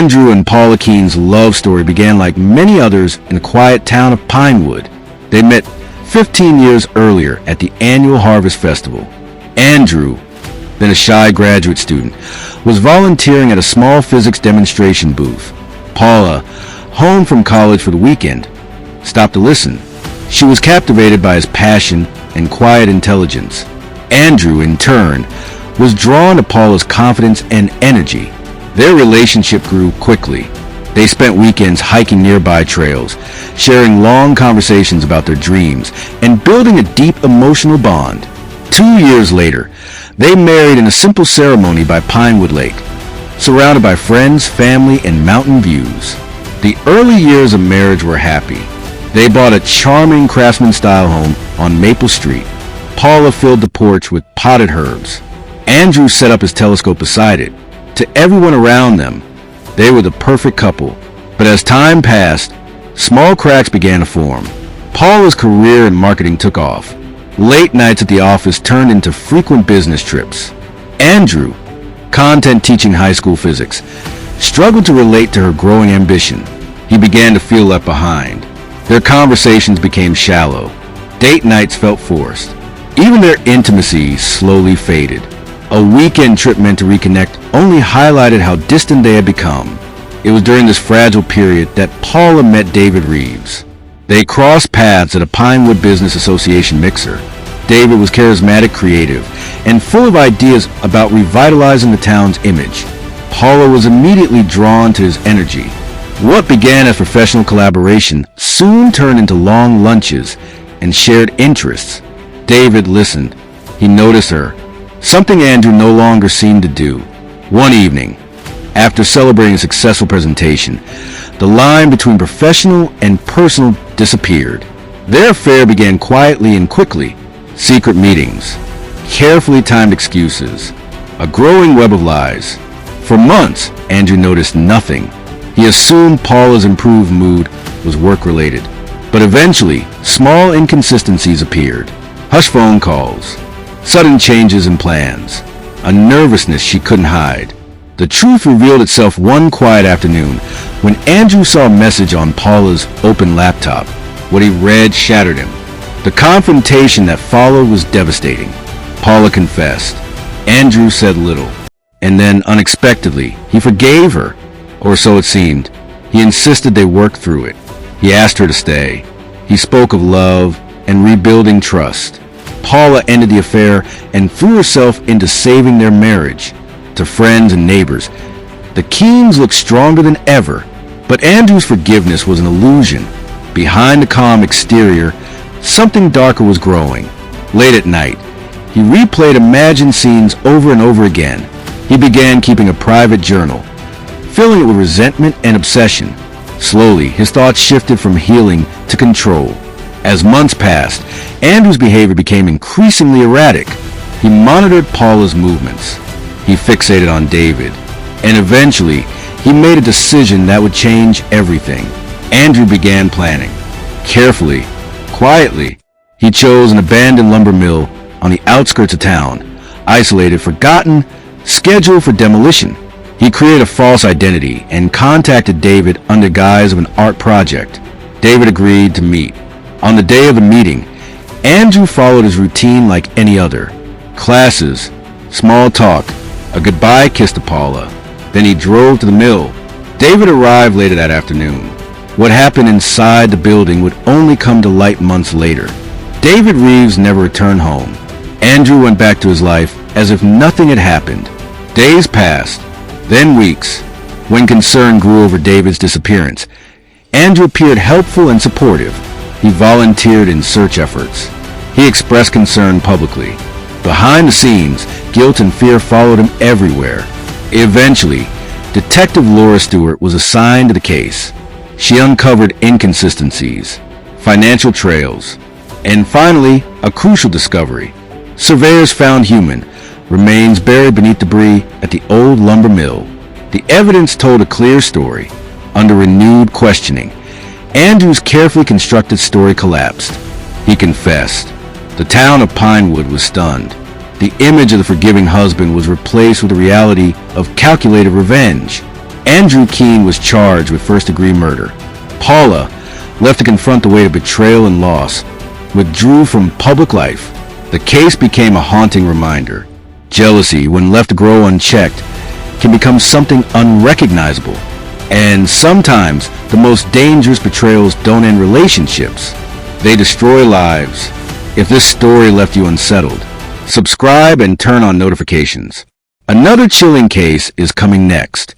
Andrew and Paula Keene's love story began like many others in the quiet town of Pinewood. They met 15 years earlier at the annual Harvest Festival. Andrew, then a shy graduate student, was volunteering at a small physics demonstration booth. Paula, home from college for the weekend, stopped to listen. She was captivated by his passion and quiet intelligence. Andrew, in turn, was drawn to Paula's confidence and energy. Their relationship grew quickly. They spent weekends hiking nearby trails, sharing long conversations about their dreams, and building a deep emotional bond. 2 years later, they married in a simple ceremony by Pinewood Lake, surrounded by friends, family, and mountain views. The early years of marriage were happy. They bought a charming craftsman-style home on Maple Street. Paula filled the porch with potted herbs. Andrew set up his telescope beside it. To everyone around them, they were the perfect couple. But as time passed, small cracks began to form. Paula's career in marketing took off. Late nights at the office turned into frequent business trips. Andrew, content teaching high school physics, struggled to relate to her growing ambition. He began to feel left behind. Their conversations became shallow. Date nights felt forced. Even their intimacy slowly faded. A weekend trip meant to reconnect only highlighted how distant they had become. It was during this fragile period that Paula met David Reeves. They crossed paths at a Pinewood Business Association mixer. David was charismatic, creative, and full of ideas about revitalizing the town's image. Paula was immediately drawn to his energy. What began as professional collaboration soon turned into long lunches and shared interests. David listened. He noticed her, something Andrew no longer seemed to do. One evening, after celebrating a successful presentation, the line between professional and personal disappeared. Their affair began quietly and quickly. Secret meetings, carefully timed excuses, a growing web of lies. For months, Andrew noticed nothing. He assumed Paula's improved mood was work-related. But eventually, small inconsistencies appeared. Hush phone calls, sudden changes in plans, a nervousness she couldn't hide. The truth revealed itself one quiet afternoon when Andrew saw a message on Paula's open laptop. What he read shattered him. The confrontation that followed was devastating. Paula confessed. Andrew said little. And then, unexpectedly, he forgave her. Or so it seemed. He insisted they work through it. He asked her to stay. He spoke of love and rebuilding trust. Paula ended the affair and threw herself into saving their marriage. To friends and neighbors, the Keenes looked stronger than ever. But Andrew's forgiveness was an illusion. Behind the calm exterior, something darker was growing. Late at night, he replayed imagined scenes over and over again. He began keeping a private journal, filling it with resentment and obsession. Slowly, his thoughts shifted from healing to control. As months passed, Andrew's behavior became increasingly erratic. He monitored Paula's movements. He fixated on David. And eventually, he made a decision that would change everything. Andrew began planning. Carefully, quietly, he chose an abandoned lumber mill on the outskirts of town, isolated, forgotten, scheduled for demolition. He created a false identity and contacted David under guise of an art project. David agreed to meet. On the day of the meeting, Andrew followed his routine like any other. Classes, small talk, a goodbye kiss to Paula. Then he drove to the mill. David arrived later that afternoon. What happened inside the building would only come to light months later. David Reeves never returned home. Andrew went back to his life as if nothing had happened. Days passed, then weeks. When concern grew over David's disappearance, Andrew appeared helpful and supportive. He volunteered in search efforts. He expressed concern publicly. Behind the scenes, guilt and fear followed him everywhere. Eventually, Detective Laura Stewart was assigned to the case. She uncovered inconsistencies, financial trails, and finally, a crucial discovery. Surveyors found human remains buried beneath debris at the old lumber mill. The evidence told a clear story. Under renewed questioning, Andrew's carefully constructed story collapsed. He confessed. The town of Pinewood was stunned. The image of the forgiving husband was replaced with the reality of calculated revenge. Andrew Keene was charged with first-degree murder. Paula, left to confront the weight of betrayal and loss, withdrew from public life. The case became a haunting reminder. Jealousy, when left to grow unchecked, can become something unrecognizable. And sometimes, the most dangerous betrayals don't end relationships. They destroy lives. If this story left you unsettled, subscribe and turn on notifications. Another chilling case is coming next.